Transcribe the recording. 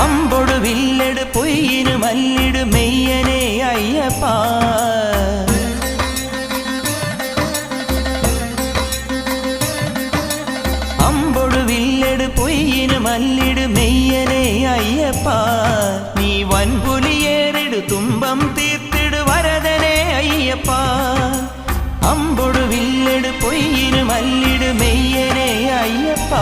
അമ്പൊടു വില്ലെടു പൊയ്യിനു മല്ലിടു മെയ്യനെ അയ്യപ്പ അമ്പൊടു വില്ലെടു പൊയ്യിനു മല്ലിടു മെയ്യനെ അയ്യപ്പ നീ വൻപുലിയേറിടു തുമ്പം തീർത്തിടു വരദനെ അയ്യപ്പ അമ്പൊടു വില്ലെടു പൊയ്യിനു മല്ലിടു മെയ്യനെ അയ്യപ്പ